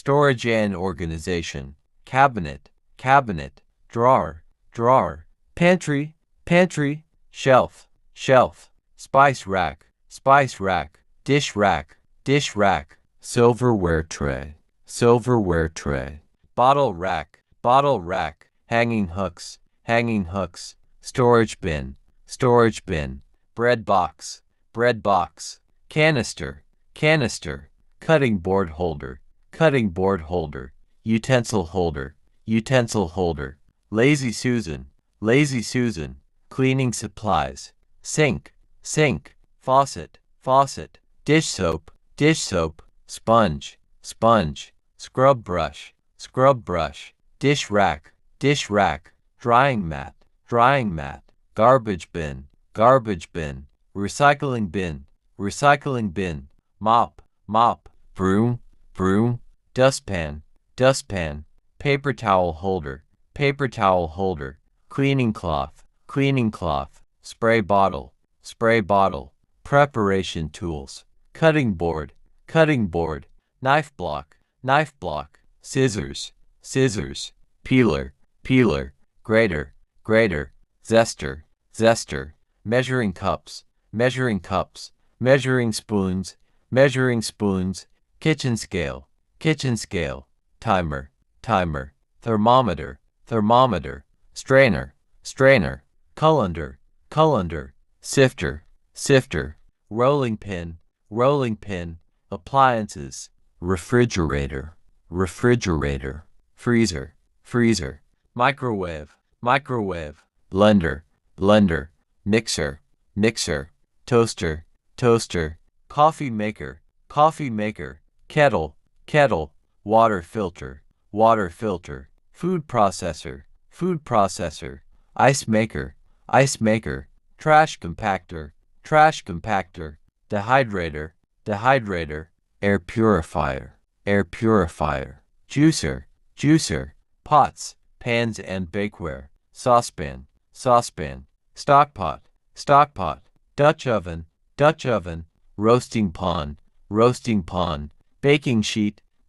storage and organization, cabinet, cabinet, drawer, drawer, pantry, pantry, shelf, shelf, spice rack, dish rack, dish rack, silverware tray, silverware tray, bottle rack, hanging hooks, storage bin, bread box, canister, canister, cutting board holder, utensil holder, lazy Susan, cleaning supplies, sink, faucet, dish soap, sponge, scrub brush, dish rack, drying mat, garbage bin, recycling bin, mop, broom, dustpan, paper towel holder, cleaning cloth, spray bottle, preparation tools, cutting board, knife block, scissors, peeler, grater, zester, measuring cups, measuring spoons, kitchen scale, timer, thermometer, strainer, colander, sifter, rolling pin, appliances, refrigerator, freezer, microwave, blender, mixer, toaster, coffee maker, kettle, water filter, food processor, ice maker, trash compactor, dehydrator, air purifier, juicer, pots, pans and bakeware, saucepan, stockpot, Dutch oven, roasting pan,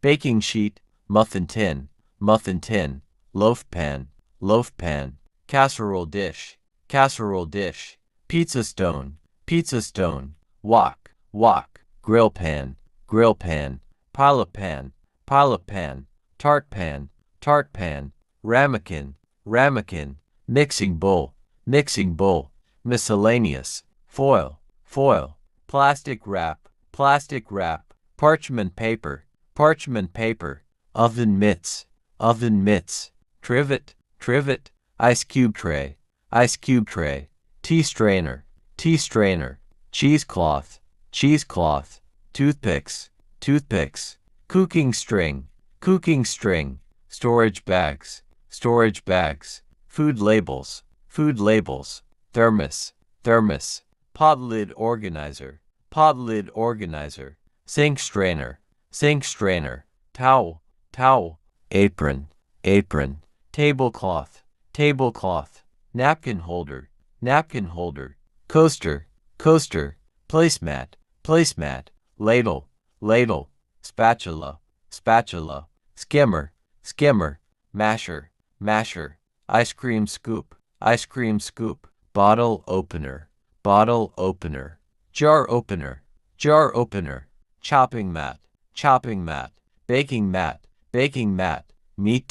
baking sheet, muffin tin, loaf pan, casserole dish, pizza stone, wok, grill pan, pilot pan, tart pan, ramekin, mixing bowl, miscellaneous, foil, plastic wrap, parchment paper, oven mitts, trivet, ice cube tray, tea strainer, cheesecloth, toothpicks, cooking string, storage bags, food labels, thermos, pot lid organizer, sink strainer, towel, apron, tablecloth, napkin holder, coaster, placemat, ladle, spatula, skimmer, masher, ice cream scoop, bottle opener, jar opener, chopping mat, baking mat, meat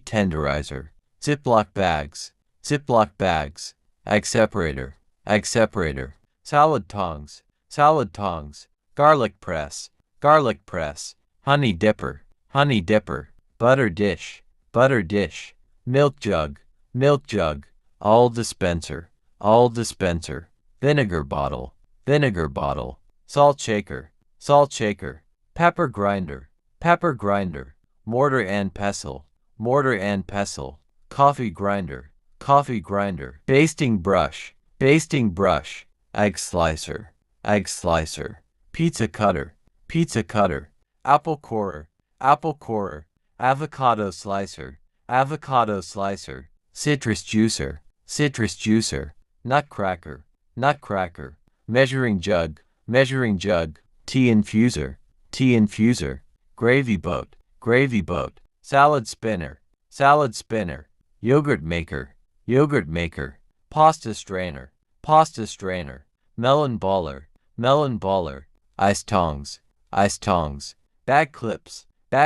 tenderizer, Ziploc bags, egg separator, salad tongs, garlic press, honey dipper, butter dish, milk jug, all dispenser, vinegar bottle, salt shaker, pepper grinder, mortar and pestle, coffee grinder, basting brush, egg slicer, pizza cutter, apple corer, avocado slicer, citrus juicer, nutcracker, measuring jug, tea infuser, gravy boat, gravy boat, salad spinner, salad spinner, yogurt maker, yogurt maker, pasta strainer, pasta strainer, melon baller, melon baller, ice tongs, ice tongs, bag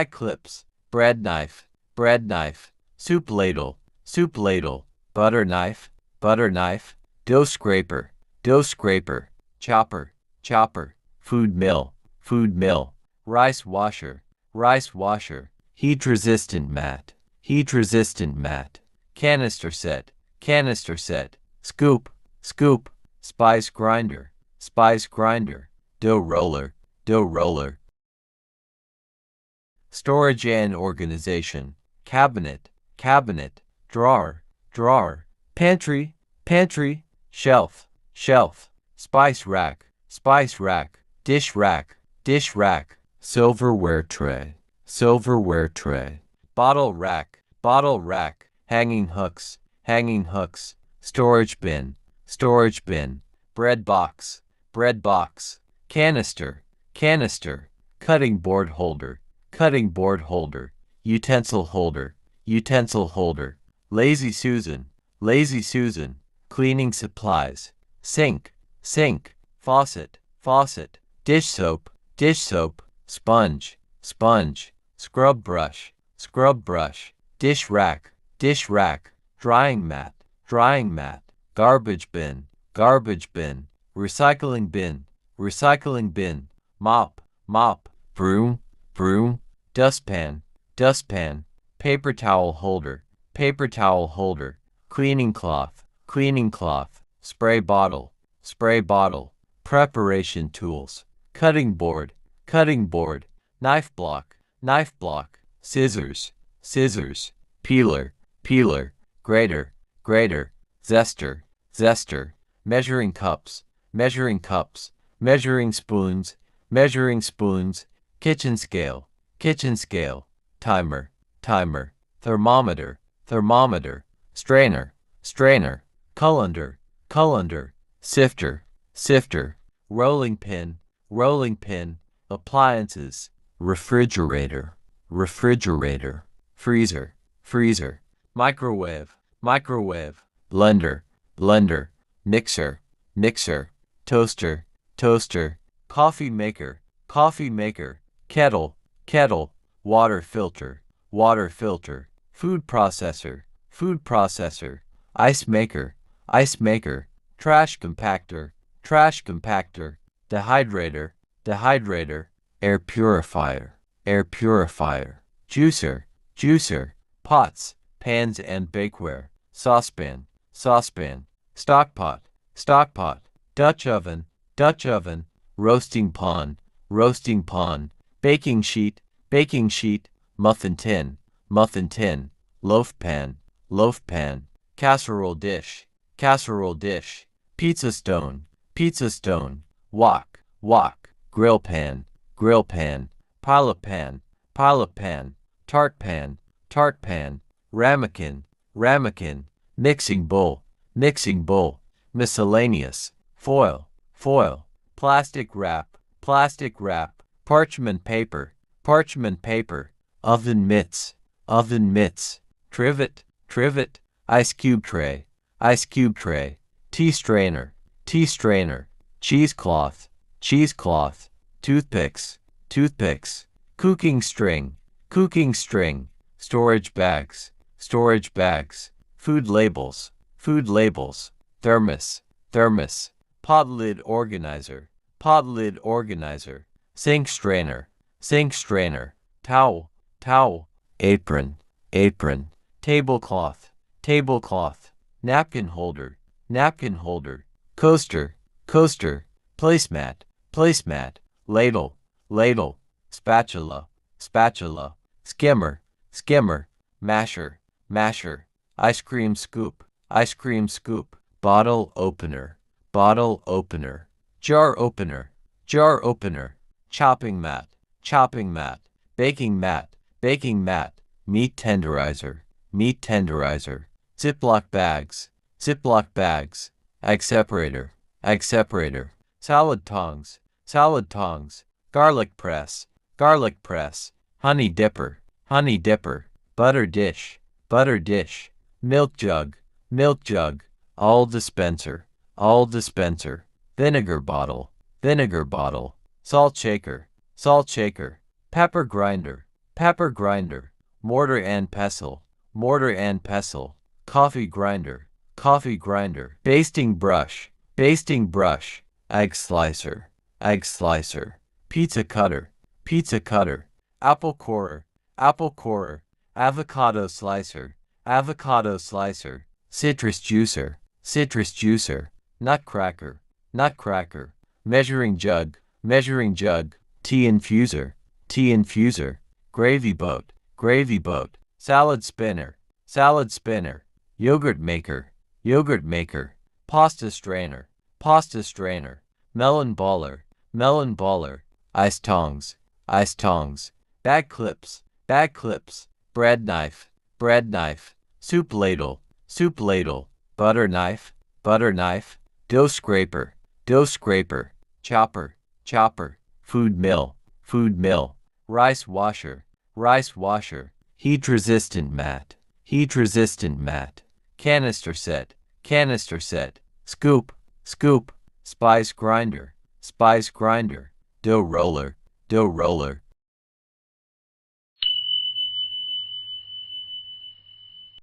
clips, bread knife, soup ladle, butter knife, dough scraper, chopper, food mill, rice washer, heat resistant mat, canister set, scoop, spice grinder, dough roller, storage and organization, cabinet, drawer, pantry, shelf, spice rack, dish rack, silverware tray, bottle rack, hanging hooks, storage bin, bread box, canister, cutting board holder, utensil holder, lazy Susan, cleaning supplies, sink, faucet, dish soap, sponge, scrub brush, dish rack, drying mat, garbage bin, recycling bin, mop, broom, dustpan, paper towel holder, cleaning cloth, spray bottle, preparation tools, cutting board, knife block, scissors, peeler, grater, zester, measuring cups, measuring spoons, kitchen scale, timer, thermometer, strainer, colander, sifter, rolling pin, appliances, refrigerator, freezer, microwave, blender, mixer, toaster, coffee maker, kettle, water filter, food processor, ice maker, trash compactor, dehydrator, air purifier, juicer, pots, pans and bakeware, saucepan, stockpot, Dutch oven, roasting pan, baking sheet, muffin tin, loaf pan, casserole dish, pizza stone, wok, grill pan, pilot pan, tart pan, ramekin, mixing bowl, miscellaneous, foil, plastic wrap, parchment paper, oven mitts, trivet, ice cube tray, tea strainer, cheesecloth, toothpicks, cooking string, storage bags, food labels, thermos, pot lid organizer, sink strainer, towel, apron, tablecloth, napkin holder, coaster, placemat, ladle, spatula, skimmer, masher, ice cream scoop, bottle opener, jar opener, chopping mat, baking mat, meat tenderizer, Ziploc bags, egg separator, salad tongs, garlic press, honey dipper, honey dipper, butter dish, milk jug, all dispenser, vinegar bottle, salt shaker, pepper grinder, mortar and pestle, coffee grinder, basting brush, egg slicer, pizza cutter, apple corer, avocado slicer, citrus juicer, nutcracker, measuring jug, tea infuser, gravy boat, salad spinner, yogurt maker, pasta strainer, melon baller, ice tongs, bag clips, bread knife, soup ladle, butter knife, dough scraper, chopper, food mill, rice washer, heat resistant mat, canister set, scoop, spice grinder, dough roller,